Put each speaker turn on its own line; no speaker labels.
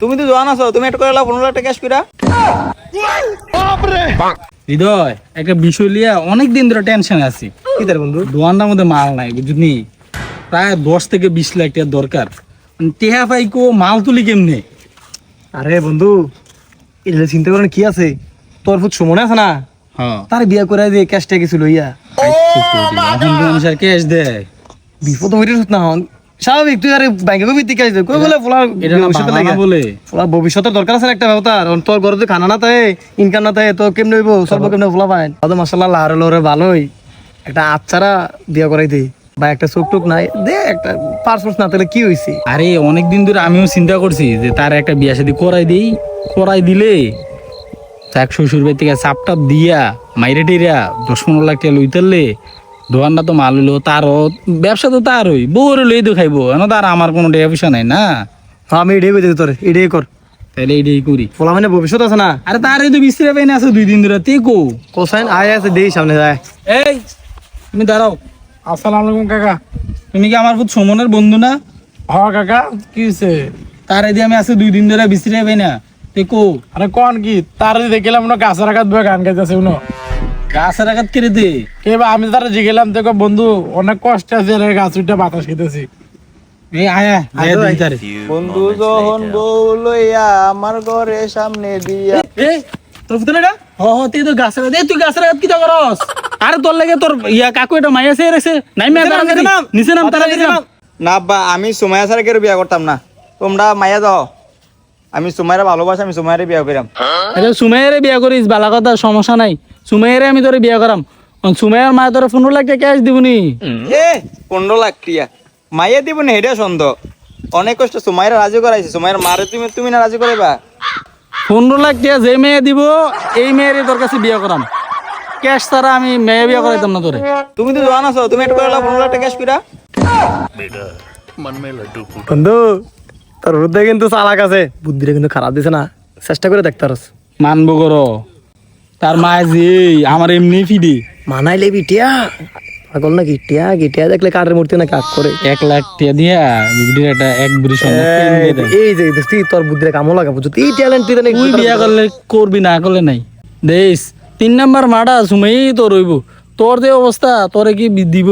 তুমি তো জোয়ান আছো, তুমি একটা করে 15 লাখ টাকা ক্যাশ কইরা।
হৃদয় একটা বিষয় লিয়া অনেক দিন ধরে টেনশন আছি।
কি তার বন্ধু?
দোয়ানটার মধ্যে মাল নাই বুঝলি, প্রায় 10 থেকে 20 লাখ টাকা দরকার। টেহা পাইকো মাল তুলি কেমনে?
আরে বন্ধু, এটা চিন্তা করেন কি আছে, তোর ফুট সুমনে আছে না,
হ্যাঁ
তার বিয়া করে দিয়ে ক্যাশটা কিছু লইয়া
এখন মানুষ আর ক্যাশ দেয়?
বিপদ হইতে না হন স্বাভাবিক। তুই আরে ব্যাংকে কবি দিকে আসবে কই বলে ফলার
এটা না
ভবিষ্যতে
বাংলা
লাগে
বলে।
ফলার ভবিষ্যতের দরকার আছে একটা ব্যাপার। তোর ঘরে তো খানা না তাই ইনকাম না তাই তো কেমনে হইব, সর্ব কেমনে ফলা পায়। আদম মাশাআল্লাহ লারে লরে ভালোই একটা আচ্ছারা বিয়া করাই দে, বা একটা চোখ টুক নাই দে, একটা পার্সপোর্ট না তাহলে কি হইছে।
আরে অনেকদিন ধরে আমিও চিন্তা করছি যে তার একটা বিয়া শাদী করাই দেই, করাই দিলে তাক শ্বশুর বাড়ি থেকে চাপটা দিয়া মাইরে টেরিয়া 10-15 লাখ টাকা লইতারলে দোকানটা তো মাল হইলো, তারও ব্যবসা তো তারই, বউরে লই তো খাইবো এন, তার আমার কোনো টাকা পয়সা নাই না।
আমি এটাই বলতে তোর এটাই কর,
তাহলে এইটাই করি।
ফলা মানে ভবিষ্যৎ আছে না।
আরে তার এই তো বিশ্রে পাই না আছে 2 দিন ধরে, তে কো
কোসাইন আয় আছে দেই সামনে যায়।
এই তুমি দাঁড়াও।
আসসালামু আলাইকুম কাকা।
তুমি কি আমার খুব সুমনের বন্ধু না?
হ্যাঁ কাকা, কি হয়েছে?
তার এই যে আমি আছে 2 দিন ধরে বিশ্রে পাই না, তে কো
আরে কোন কি তার দেখলাম না গাছের আঘাত বয়ে গান গাইতেছে উনো।
গাছের আঘাত কেড়ে দে।
কে বা আমি তারা জিগেলাম দেখো বন্ধু অনেক কষ্ট আছে রে, গাছ উঠে বাতাস খেতেছি।
এই আয়া আয়া দিই তারে।
বন্ধু যখন বউ লইয়া আমার ঘরে সামনে দিয়া।
এই তোর ফুটে না? হ হ, তুই তো গাছের আঘাত, তুই গাছের আঘাত কি তা করস? আরে তোর লাগে তোর ইয়া কাকু এটা মাইয়া সে রেছে নাই মে তারা নিচে নাম তারা দিলাম
না আব্বা, আমি সুমাইয়া ছাড়া কেউ বিয়া করতাম না, তোমরা মাইয়া দাও। আমি সুমাইয়ারে ভালোবাসি, আমি সুমাইয়ারে বিয়া করিলাম।
আরে সুমাইয়ারে বিয়া করিস বালা কথা, সমস্যা নাই। সুমাইয়ারে আমি তোরে বিয়া করাম। সুমাইয়ার মা তোরে 15 লাখ টাকা ক্যাশ দিবনি।
এ 15 লাখ টিয়া মাইয়া দিব না, হেডা সন্দেহ। অনেক কষ্ট সুমাইয়ারে রাজি করাইছে, সুমাইয়ার মারে তুমি তুমি না রাজি করাইবা।
15 লাখ টাকা যে মেয়ে দিব এই মেয়েরই তোর কাছে বিয়া করাম। ক্যাশ ছাড়া আমি মেয়ে বিয়া করাইতাম না তোরে।
তুমি তো জোয়ান আছো, তুমি একটা করে 15 লাখ টাকা ক্যাশ কইরা। বন্ধু তোর বুদ্ধি কিন্তু চালাক আছে, বুদ্ধিটা কিন্তু খারাপ দিছে না, চেষ্টা করে দেখতে পারস।
মানবো করো তার মা যে আমার এমনি ফিডি
মানাইলে বিটিয়া পাগল নাকি, টিয়া গিটিয়া দেখলে কারের মূর্তি না কাজ করে।
1 লাখ টাকা দিয়া বিবিডির একটা এক বুড়ি সন্ধ্যা পেন দিয়ে দেয়।
এই যে তুই তোর বুদ্ধিটা কামো লাগা বুঝছো, এই ট্যালেন্ট তুই জানিস।
তুই বিয়া করলে করবি না করলে নাই দেশ 3 নাম্বার মাডা সুমাই তো রইব। তোর যে অবস্থা তোরে কি দিব?